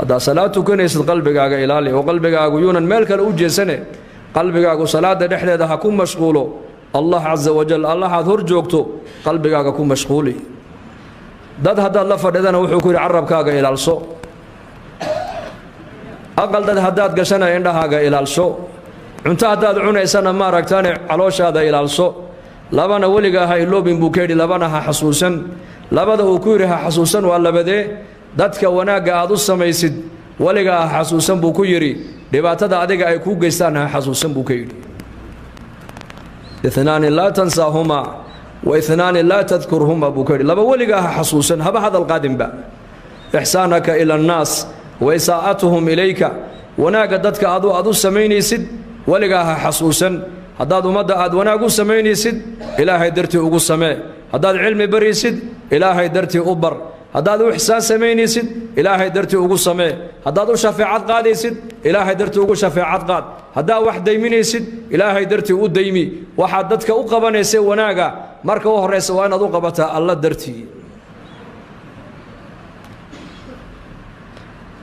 هذا صلاة كنيس قلبك إلالي وقلبك يونا ملك الأوجسنة قلبك صلاة نحن هذا هكون مشغوله الله عز وجل الله هذور جوكتو قلبك هكون مشغولي داد هذا الله فردنا وحكور عرب كاغا إلى السوء أقل داد هداد قشنا عندها إلى السوء أنت هداد عنا سنة ما ركتاني علوش هذا إلى السوء لبنا ولقى هاي اللوبين بوكيري لبنا حسوسا لبدا وكورها حسوسا ولا بدي دادك وناقا عدو سميسد ولقى حسوسا بوكيري dhibaatada adiga ay ku geystaan xasuusan buu ka yiri اثنان لا تنساهما واثنان لا تذكرهما buu ka yiri laba waliga xasuusan haba hadal qaadin ba ihsaanaka ila الناس وإساءتهم إليك وناقا دادك adu sameynaysid waliga xasuusan hadaad umada aad wanaagu sameynaysid ilaahay dartii ugu samee hadaad cilmi barisid ilaahay dartii u bar هذا إحسان سمينيسد إلهي درتي أقول سماه هذا شفاعة قاديسد إلهي درتي أقول شفاعة قاد هذا واحد ديمينيسد إلهي درتي أقول ديمي وحدتك أقبني سي وناقة مركه وهرس وأنا ذوقبتها الله درتي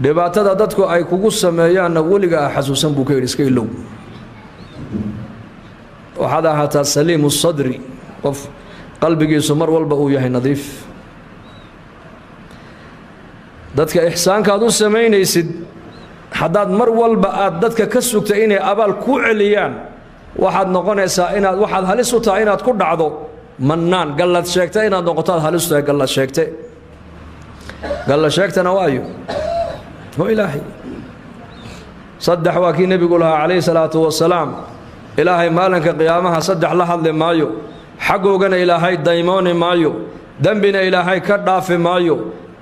دبعت دتك أي كوكس سمايان ولقى حسوسا بوكيرس كيلو وهذا حتى سليم الصدر قف قلبك سمر والبقو يهي نظيف dadka ihsaanka aad u sameynaysid hadaad mar walba aad dadka ka sugtay inay abaal ku celiyaan waxaad noqonaysaa inaad waxaad halis u tahay inaad ku dhacdo mannaan galad sheegtay inaad noqoto halis u tahay galad sheegtana waayo oo ilaahay saddex waa kii nabigu lahaa calayhi salaatu wasalaam ilaahay maalinka qiyaamaha saddex la hadli maayo xagoogana ilaahay daymooni maayo dambina ilaahay ka dhaafi maayo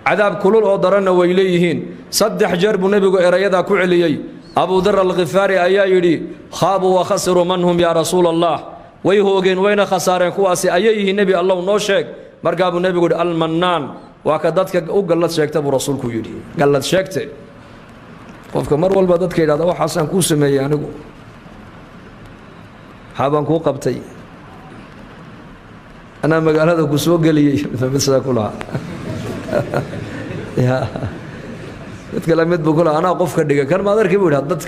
عذاب كلول أو درنا ويليهين صدح جرب نبي إريدا كعليي أبو ذر الغفاري أيايدي خابوا وخسروا منهم يا رسول الله ويهوجين وين خسارين كواسي أييه نبي الله نوشك مرقاب النبي يقول المنان وكذاتك قلت شيكت أبو رسول كيدي قلت شيكت قفك مر والبدت كيدا ده حسن كوسمي يعني حابن كو قبتي أنا مقال هذا كسوق لي بس كلها يا تكلمت بقول أنا أقف كدقة كان ما أدري كيف هذا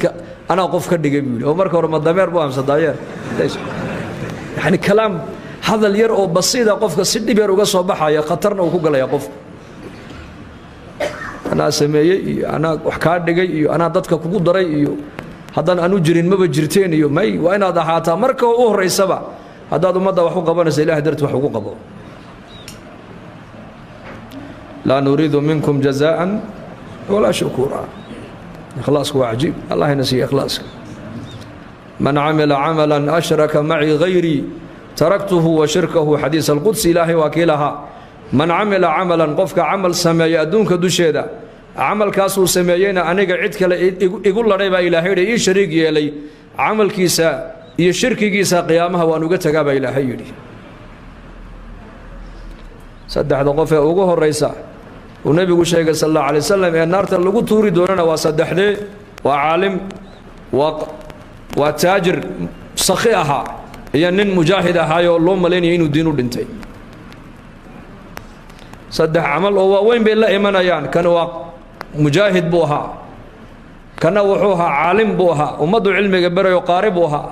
أنا أقف كدقة بيقول عمر كورم الدمير بوام صداير ليش يعني كلام هذا الير أو بسيط أقف كسيدي بيروق صباحا يا خطرنا وكوجا لا يقف أنا سمي أنا وحكار دقة أنا ضدك كوجو دري هذا أنا جرين ما بجرتين ماي وأنا هذا حاتا مركو أوه رئيس سبع هذا مدة وحقوق بنا سيله درت وحقوق بو لا نريد منكم جزاء ولا شكورا إخلاصك وعجيب الله ينسي إخلاصك من عمل عملا أشرك معي غيري تركته وشركه حديث القدس إلهي وكيلها من عمل عملا قفك عمل سمايا دونك دوشيدا عمل كاسو سمايين أنيق عدك يقول لنا إلهي إيه شريك يلي عمل كيسا يشرك كيسا قيامها وأنوغتك إلهي صدح دقفة أوجه الرئيسة والنبي شيخ صلى الله عليه وسلم أن النار تلقو توري دوننا وصدح لي وعالم وتاجر صخيها هي نن مجاهدة هاي اللهم ملين ينو دينو دنتي صدح عمل هو وين بالله إيمانا يعني كانوا مجاهد بوها كان وحوها عالم بوها ومضوا علم جبر يقاربوها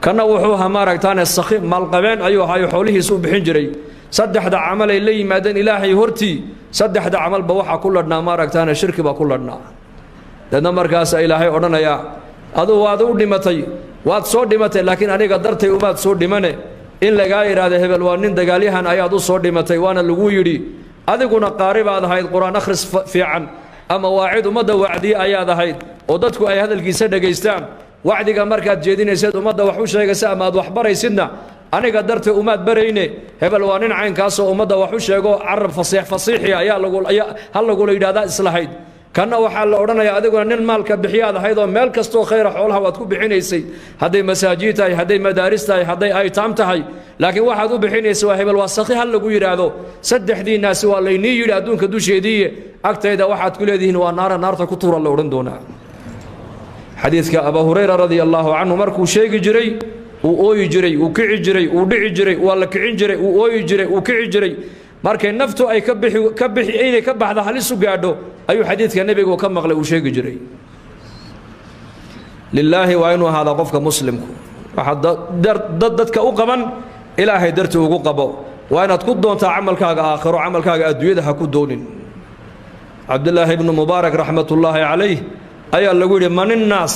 كان وحوها ماركتان الصخي مالقبين أيوه هاي حوله سوء بحنجري صدح دا عمل اللي مادن إلهي هرتي صدح دا عمل بوحة كلنا ماركتان الشرك بكلنا لأن مركز إلهي أرنا يا هذا دمتي واد صور دمتي لكن أنا قدرت وباد صور دمنه إن لقاير هذا هبل وانين دقاليها أيادو صور دمتي وانا اللي هذا كنا قارب هذا هاي القرآن أخرس في عن أما واعد ومدى وعدي أياد هاي ودتكو أي هذا الجسد جيستان وعدك مركز جديد يسد ومدى وحوش يجسا ما وحبر يسدنا أنا قدرت أمات بريني هبل وانين عين كاسو ومدى وحوش يجو عرب فصيحي يا لقول هل لقول إذا إصلاحيد كنا وحال أورنا يا أديكوا نن مالك بحياة هيدا مالك استو خير حولها وتكون بحينيسي هذي مساجيتها هذي مدارستها هذي أيتامتها لكن واحد بحينيسي وهبل واسقي هل لقول يرادو سدح دي الناس والله نيجي يرادون كدوش يديه أكتر إذا واحد كل هذه نار تكتور الله ورندونا حديث كأبا هريرة رضي الله عنه مركو شيء جري وأوي جري وكعي جري ودعي جري ولا كعين جري وأوي جري وكعي جري markay naftu ay ka bixi inay ka baxdo halis u gaadho ayuu xadiidka nebigu ka maqlay uu sheegi jiray lilaahi waa inuu ahaada qofka muslimku waxa dadka u qaban ilaahay dartii ugu qabo waa inaad ku doontaa camalkaaga aakhiro camalkaaga adduunyada ha ku doonin cabdillaahi ibnu mubaarak raxmatullaahi calayh ayaa lagu yidhi maninnaas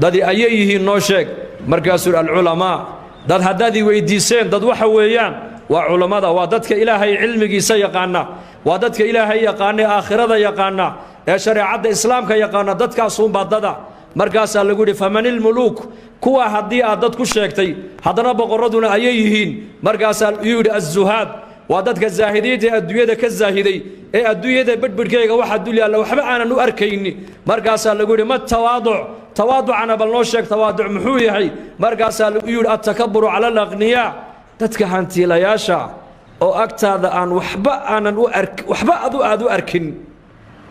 dadi ayay yihiin noo sheeg markaasuu alculamaa dad haddaad i weydiiseen dad waxa weeyaan waa culammada waa dadka ilaahay cilmigiisa yaqaana waa dadka ilaahay yaqaana aakhirada yaqaana ee shareecadda islaamka yaqaana dadkaasuunbaa dada markaasaa lagu yidhi famanilmuluuk kuwa haddii aad dad ku sheegtay haddana boqorraduna ayay yihiin markaasaa yuu yidhi azuhaad waa dadka zaahidiinta ee adduunyada ka zaahiday ee adduunyada bedhbidhkayga waxa dul yaalla waxba aanan u arkayni markaasaa lagu yidhi ma tawaaduc tawaaducana bal noo sheeg tawaaduc muxuu yahay markaasaa lagu yidhi attakaburu cala alaqniyaa dadka hantiilayaasha oo agtaada aan waxba aanan u waxba aad u arkin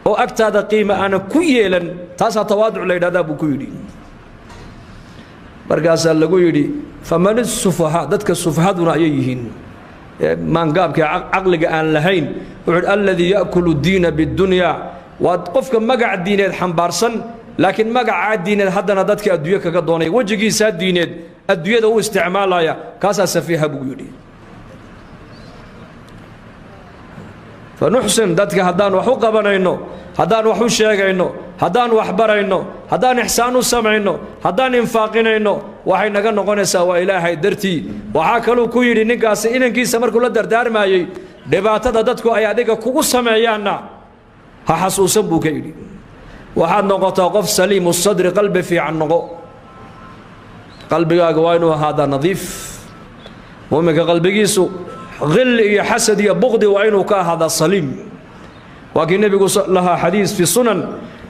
oo agtaada qiima aanan ku yeelan taasaa tawaaduc la yidhahdaa buu ku yidhi markaasaa lagu yidhi faman isufahaa dadka sufahaduna ayay yihiin maangaabka caqliga aan lahayn wuxuu alladii ya'kulu diina bidunyaa waa qofka magac diineed xambaarsan laakiin magacaa diineed haddana dadka adduunyo kaga doonaya wejigiisaa diineed adduunyada u isticmaalaya kaasaa safiiha buu yidhi fanuxsin dadka haddaan wax u qabanayno haddaan wax u sheegayno haddaan wax barayno haddaan ixsaan u samayno haddaan infaaqinayno waxay naga noqonaysaa waa ilaahay dartii waxaa kaluu ku yidhi ninkaasi inankiisa markuu la dardaarmaayey dhibaatada dadku ay adiga kugu sameeyaanna ha xasuusan buu ka yidhi waxaad noqotaa qof saliimu sadri qalbi fiican noqo qalbigaaga waa inuu ahaadaa nadiif muuminka qalbigiisu غل يا حسد يا بغض وعينه كهذا صليم وكي النبي لها حديث في السنن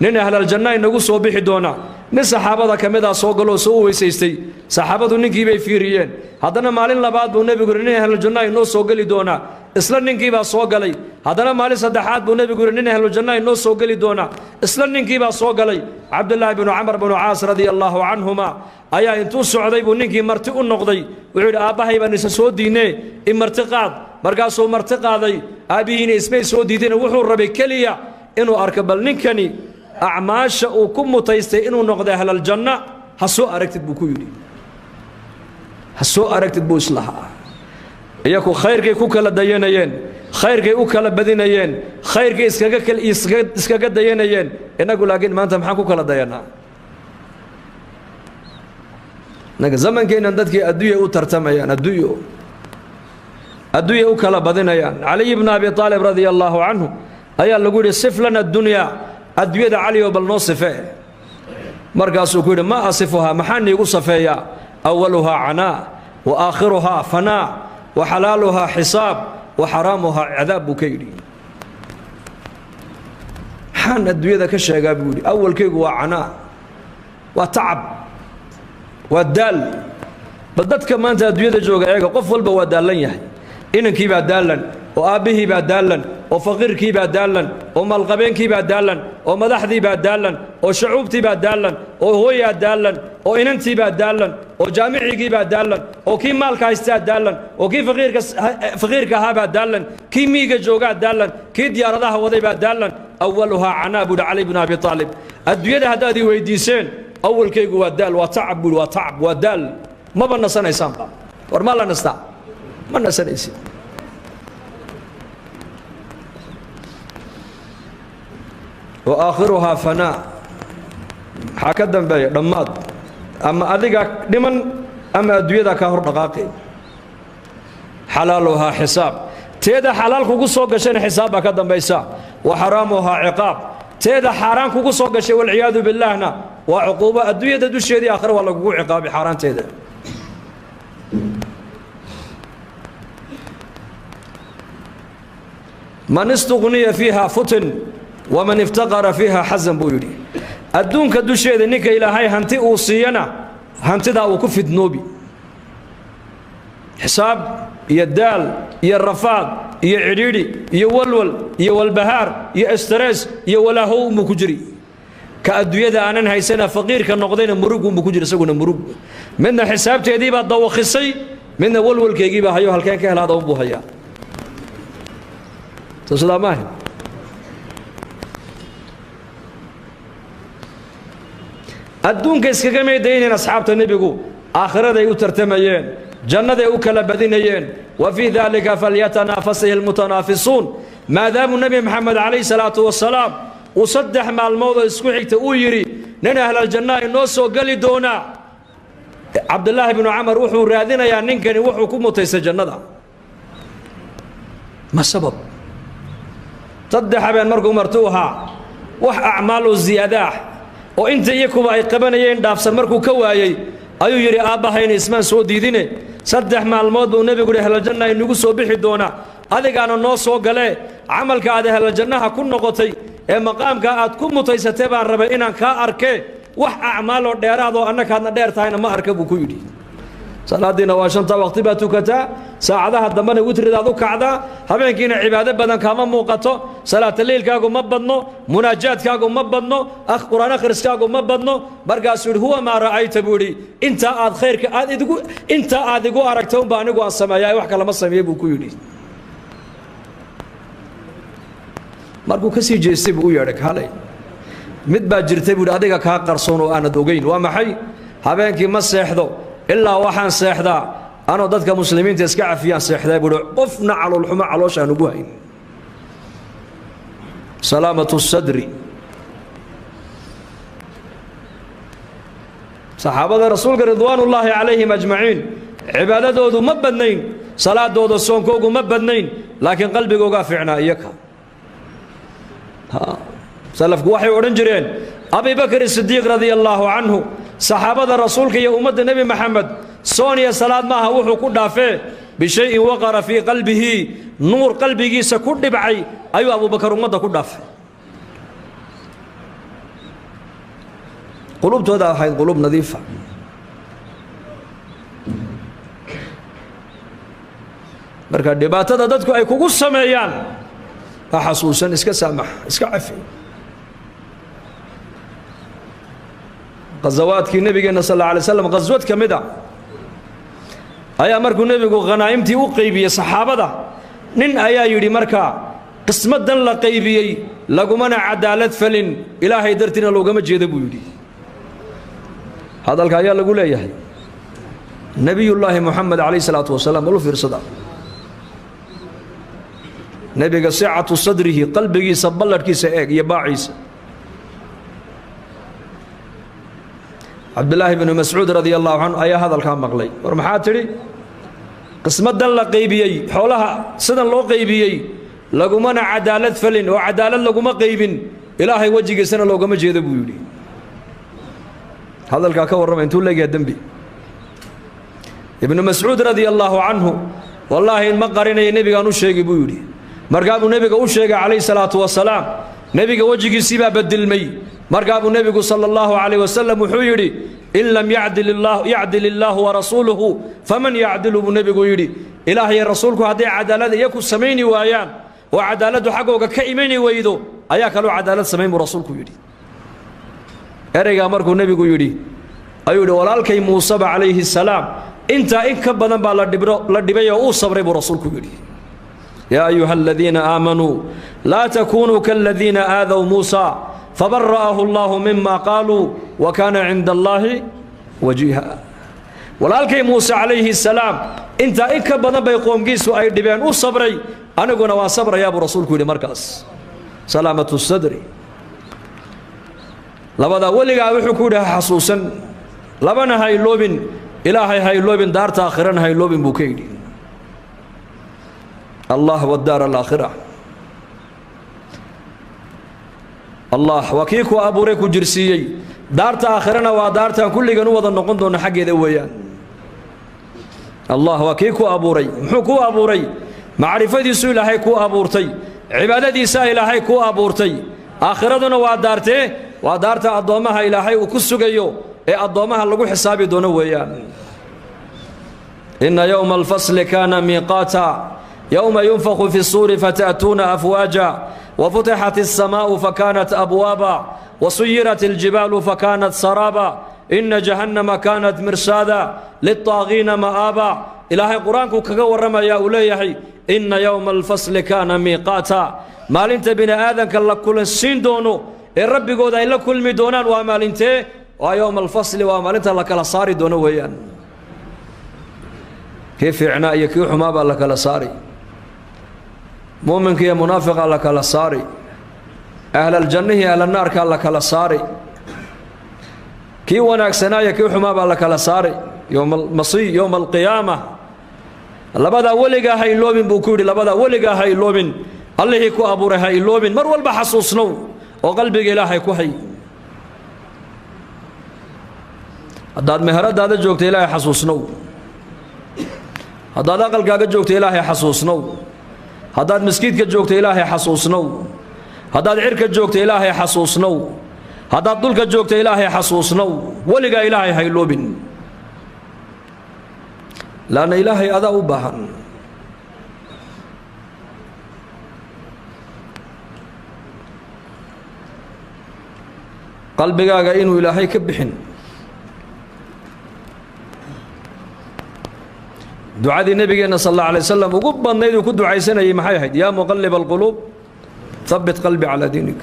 نين أهل الجنة نقول صوبح دونا من صحابة كمدا صوغلو سووا سيستي صحابة نكي بي فيريين هذانا مالين لبعض والنبي يقول نين أهل الجنة نو صوغلي دونا إسلام نكي با صوغلي هذانا مالين صدحات والنبي يقول نين أهل الجنة نو صوغلي دونا إسلام نكي با صوغلي عبد الله بن عمر بن عاص رضي الله عنهما ayaa intuu socday buu ninkii marti u noqday wuxuu yidhi aabbahay baan isa soo diinay in marti qaad markaasuu marti qaaday aabbihiina ismay soo diideen wuxuu rabay keliya inuu arko bal ninkani acmaasha uu ku mutaystay inuu noqday ahlal janna ha soo aragtid buu ku yidhi ha soo aragtid buu islahaa iyaku khayrkay ku kala dayanayeen khayrkay u kala badinayeen khayrkay iskaga dayanayeen innagu laakiin maanta maxaan ku kala dayanaa زمن كنا ندك أدوية وترتميان أدوية وكلا بدنيان علي بن أبي طالب رضي الله عنه أيا لقول صف لنا الدنيا أدوية علي وبالنصفه مركز يقول ما أصفها محني وصفيا أولها عناء وآخرها فناء وحلالها حساب وحرامها عذاب كيري حان أدوية كشة قابلي أول كيق وعناء وتعب والدال بدت كمان تدوير جوجا إيجا قفل بودالن يحي إنن كي بدالن وأبيه بدالن وفقير كي بدالن وملقبين كي بدالن ومدحدي بدالن وشعوبتي بدالن وهوي بدالن وإننتي بدالن وجامعي كي بدالن وكي مالك هيستاد دالن وكي فقير كها بدالن كي ميجا جوجا دالن كي ديار ذا وذي بدالن أولها عناب علي بن أبي طالب الدوير هذا ويديسين أول كيجو ودال وتعب وتعب ودال ما بنا سنة يسام ورما لا نستع ما بنا سنة يسام وآخرها فناء حكدا بيا دماد أما أديك دمن أما أدوية كهر دقاقي حلالها حساب تيدا حلال كوكو سوق شين حسابها كدا بيسا وحرامها عقاب تيدا حرام كوكو سوق شيء والعياذ بالله هنا وعقوبة الدنيا تدوش شيء آخر ولا وقوع عقاب حرام تيدا من استغني فيها فتن ومن افتقر فيها حزن بيوري الدون كدوش شيء نيك إلى هاي هنتي أوصينا هنتي دا وكف ذنوبي حساب يدال يا يعريري يولول يولبهار يسترس يولا هو مكجري كأدوية أنا هاي سنة فقير كان نقدين مروق ومكجري سوون مروق من حساب تديب الضوء خصي من ولول كيجيبها هيو هالكان كهلا ضوء هيا تصل ما adduunka iskaga meedayneen asxaabta nebigu aakhiraday u tartamayeen jannaday u kala badinayeen wa fii daalika falyatanaafasahi almutanaafisuun maadaamuu nebi maxamed calayhi salaatu wasalaam uu 3 maalmood oo isku xigta uu yidhi nin ahlaljanna inoo soo geli doonaa cabdullaahi bnu camar wuxuu raadinayaa ninkani wuxuu ku mutaystay jannada ma sabab 3 habeen markuu martuu ahaa wax acmaal oo ziyaadaah oo inta iyakuba ay qabanayeen dhaafsan markuu ka waayey ayuu yidhi aabbahayna ismaan soo diidine 3 maalmood buu nebigu yidhi ahlaljanna inagu soo bixi doonaa adigaana noo soo galee camalka aad ahlaljannaha ku noqotay ee maqaamka aad ku mutaysatay baan rabay inaan kaa arkee wax acmaal oo dheeraad oo annakaadna dheer tahayna ma arka buu ku yidhi salaadiina waa 5 waqti baa tukataa saacadaha dambana witridaad u kacdaa habeenkiina cibaado badan kaama muuqato salaata leylkaagu ma badno munaajaadkaagu ma badno quraan akhriskaagu ma badno markaasuu yidhi huwa maa ra'ayta buu yidhi intaa aad khayrka aad igu aragta unba anigu aan sameeyaa wax kalama sameeye buu ku yidhi markuu ka sii jeestay buu u yeedhay kaalay mid baa jirtay buu yidhi adiga kaa qarsoon oo aanad ogeyn waa maxay habeenkii ma seexdo ilaa waxaan seexdaa anoo dadka muslimiinta iska cafiyaan seexdaa buu yidhi qofna caloolxumo calooshaan ugu hayn salaamatu sadri saxaabada rasuulka ridwaanullaahi calayhim ajmaciin cibaadadoodu ma badnayn salaadooda soonkoogu ma badnayn laakiin qalbigoogaa fiicnaa iyaka salafku waxay odhan jireen abi bakr sidiiq radia allaahu canhu saxaabada rasuulka iyo ummadda nebi maxamed soon iyo salaad maaha wuxuu ku dhaafee bishayin waqara fii qalbihi nuur qalbigiisa ku dhibcay ayuu abubakar ummadda ku dhaafay qulubtooda ahayd qulub nadiifa marka dhibaatada dadku ay kugu sameeyaan ha xasuusan iska saamax iska cafi qazawaadkii nabigeena sallallahu alayhi wasallam qazwad kamida ayaa markuu nabigu qanaa'imtii u qaybiyay saxaabada nin ayaa yiri marka qismadan la qaybiyay lagumana cadaalad falin ilaahay dartina loogama jeedo buu yiri hadalka ayaa lagu leeyahay nabiyullaahi muhammad alayhi salaatu wasalaam uu fiirsada nabiga sa'atu sadrihi qalbigiisa balladkiisa eeg iyo baaciisa cabdullaahi ibn mas'uud radiyallahu anhu ayaa hadalka maqlay war maxaa tiri qismadan la qaybiyay xoolaha sidan loo qaybiyay lagumana cadaalad falin oo cadaalad laguma qaybin ilaahay wajigiisana loogama jeedo buu yiri hadalka ka warramay intuu leeyahay dambi ibn mas'uud radiyallahu anhu wallahi ma qarinay nabiga uu sheegay buu yiri markaa buu nabiga u sheegay calayhi salaatu wasalaam nabiga wajigiisii baa beddelmay markaa buu nabigu sallallahu alayhi wasallam wuxuu yiri in lam ya'dil illahu wa rasuluhu faman ya'dilu buu nabigu yiri ilaahay rasuulku haday cadaalad iyaku sameeyni waayaan oo cadaaladu xaqooga ka iimani weydo ayaa kaloo cadaalad sameeyay buu rasuulku yiri ereyga markuu nabigu yiri ayuu yiri walaalkay Muuse alayhi salaam inta in ka badan baa la dhibay oo uu sabray buu rasuulku yiri يا أيها الذين آمنوا لا تكونوا كالذين آذوا موسى فبرأه الله مما قالوا وكان عند الله وجيها ولكن موسى عليه السلام انت اكبر بيقوم جيسو اي دبان او صبري انا قلنا وصبر يا ابو رسولك لمركز سلامة الصدر لبدا ولغا وحو كودا حسوسا لبنا هاي لوبن الهي هاي لوبن دارت اخرن هاي لوبن بوكيدي الله والدار الآخرة الله وكيكو أبو ريكو جرسيي دارتا آخرنا ودارتا كل جنوب النقند ونحق ذويان الله وكيكو أبو ري محكو أبو ري معرفة سئل هيكو أبو رتي عبادة سائل هيكو أبو رتي آخرتنا ودارتا الضوامها إلى هي وكسجيو الضوامها اللي حسابي دون ويان إن يوم الفصل كان ميقاتا يوم ينفخ في الصور فتأتون أفواجا وفتحت السماء فكانت أبوابا وسيرت الجبال فكانت سرابا إن جهنم كانت مرصادا للطاغين مآبا إلهي قرآنك كغورما يا أوليحي إن يوم الفصل كان ميقاتا مالنت بنا آذن كالله كل السين دونو الرب قود إلا كل مدونان ومالنت ويوم الفصل ومالنت لك لصاري دون ويان كيف عنا يكيو حمابا لك لصاري مؤمن كي منافق لك لصاري أهل الجنة أهل النار كان لك لصاري كي وناك سنايا كي حمابا لك لصاري يوم المصير يوم القيامة لبدا ولغا هاي لوبين بوكوري لبدا ولغا هاي لوبين الله كو ابوره هاي لوبين مر والبا حسوسنو وقلبك الهي كو هي هداد مهرadaada joogto ilaahay xasuusnow hadaad aqalkaaga joogto ilaahay xasuusnow hadaad miskiidka joogto ilaahay xasuusnow hadaad cirka joogto ilaahay xasuusnow hadaad dulka joogto ilaahay xasuusnow waliga ilaahay hay loobin laana ilaahay adaa u baahan qalbigaaga inuu ilaahay ka bixin دعاء النبي صلى الله عليه وسلم وقبل نيدو كدو عيسنا يا محيحد يا مقلب القلوب ثبت قلبي على دينك